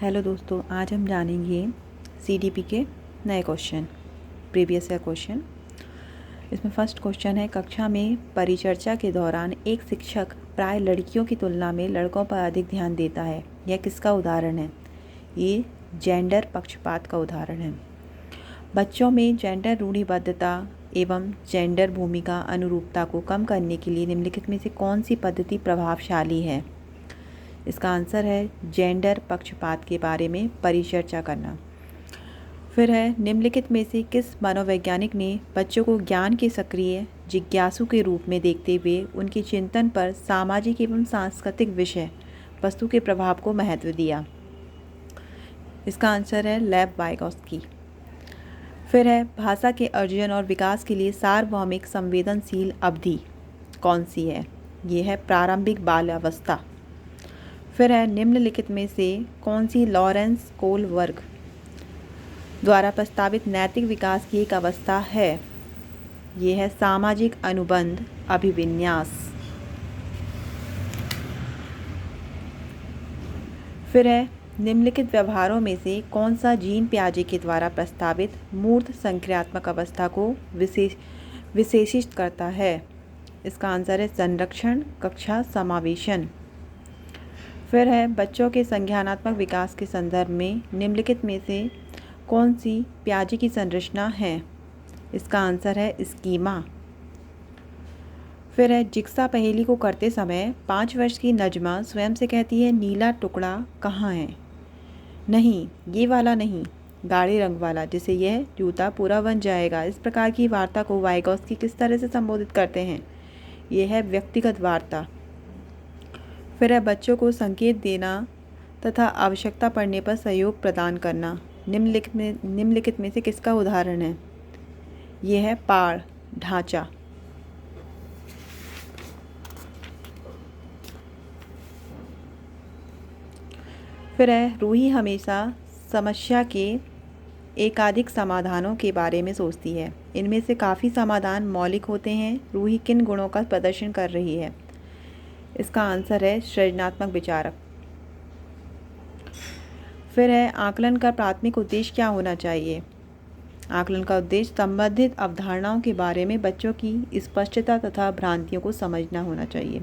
Hello दोस्तों, आज हम जानेंगे सीडीपी के नए क्वेश्चन, प्रीवियस ईयर क्वेश्चन। इसमें फर्स्ट क्वेश्चन है, कक्षा में परिचर्चा के दौरान एक शिक्षक प्राय लड़कियों की तुलना में लड़कों पर अधिक ध्यान देता है। यह किसका उदाहरण है? ये जेंडर पक्षपात का उदाहरण है। बच्चों में जेंडर रूढ़िबद्धता एवं जेंडर भूमिका अनुरूपता को कम करने के लिए निम्नलिखित में से कौन सी पद्धति प्रभावशाली है? इसका आंसर है जेंडर पक्षपात के बारे में परिचर्चा करना। फिर है, निम्नलिखित में से किस मनोवैज्ञानिक ने बच्चों को ज्ञान के सक्रिय जिज्ञासु के रूप में देखते हुए उनके चिंतन पर सामाजिक एवं सांस्कृतिक विषय वस्तु के प्रभाव को महत्व दिया? इसका आंसर है लेव वाइगोत्स्की। फिर है, भाषा के अर्जन और विकास के लिए सार्वभौमिक संवेदनशील अवधि कौन सी है? ये है प्रारंभिक बाल्यावस्था। फिर है, निम्नलिखित में से कौन सी लॉरेंस कोलबर्ग द्वारा प्रस्तावित नैतिक विकास की एक अवस्था है? ये है सामाजिक अनुबंध अभिविन्यास। फिर है, निम्नलिखित व्यवहारों में से कौन सा जीन पियाजे के द्वारा प्रस्तावित मूर्त संक्रियात्मक अवस्था को विशेषित करता है? इसका आंसर है संरक्षण कक्षा समावेशन। फिर है, बच्चों के संज्ञानात्मक विकास के संदर्भ में निम्नलिखित में से कौन सी पियाजे की संरचना है? इसका आंसर है स्कीमा। फिर है, जिग्सा पहेली को करते समय 5 वर्ष की नजमा स्वयं से कहती है, नीला टुकड़ा कहाँ है? नहीं, ये वाला नहीं, गाढ़े रंग वाला, जिसे यह जूता पूरा बन जाएगा। इस प्रकार की वार्ता को वाइगोत्स्की किस तरह से संबोधित करते हैं? ये है व्यक्तिगत वार्ता। फिर है, बच्चों को संकेत देना तथा आवश्यकता पड़ने पर सहयोग प्रदान करना निम्नलिखित में से किसका उदाहरण है? यह है पाड़ ढांचा। फिर है, रूही हमेशा समस्या के एकाधिक समाधानों के बारे में सोचती है। इनमें से काफ़ी समाधान मौलिक होते हैं। रूही किन गुणों का प्रदर्शन कर रही है? इसका आंसर है सृजनात्मक विचारक। फिर है, आकलन का प्राथमिक उद्देश्य क्या होना चाहिए? आकलन का उद्देश्य संबंधित अवधारणाओं के बारे में बच्चों की स्पष्टता तथा भ्रांतियों को समझना होना चाहिए।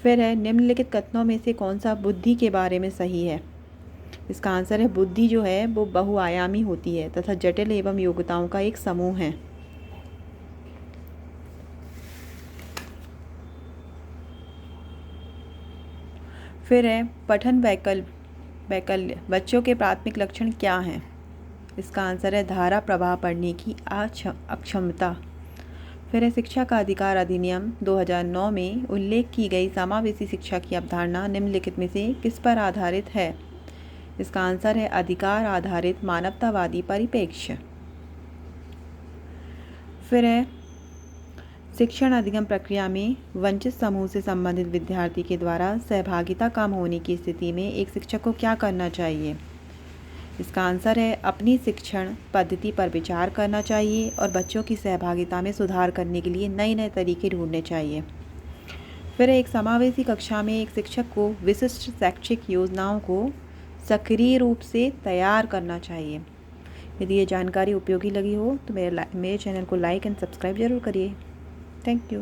फिर है, निम्नलिखित कथनों में से कौन सा बुद्धि के बारे में सही है? इसका आंसर है बुद्धि जो है वो बहुआयामी होती है तथा जटिल एवं योग्यताओं का एक समूह है। फिर है, पठन वैकल्य बच्चों के प्राथमिक लक्षण क्या हैं? इसका आंसर है धारा प्रवाह पढ़ने की अक्षमता। फिर है, शिक्षा का अधिकार अधिनियम 2009 में उल्लेख की गई समावेशी शिक्षा की अवधारणा निम्नलिखित में से किस पर आधारित है? इसका आंसर है अधिकार आधारित मानवतावादी परिप्रेक्ष्य। फिर है, शिक्षण अधिगम प्रक्रिया में वंचित समूह से संबंधित विद्यार्थी के द्वारा सहभागिता कम होने की स्थिति में एक शिक्षक को क्या करना चाहिए? इसका आंसर है अपनी शिक्षण पद्धति पर विचार करना चाहिए और बच्चों की सहभागिता में सुधार करने के लिए नए नए तरीके ढूंढने चाहिए। फिर एक समावेशी कक्षा में एक शिक्षक को विशिष्ट शैक्षिक योजनाओं को सक्रिय रूप से तैयार करना चाहिए। यदि ये जानकारी उपयोगी लगी हो तो मेरे चैनल को लाइक एंड सब्सक्राइब जरूर करिए। Thank you.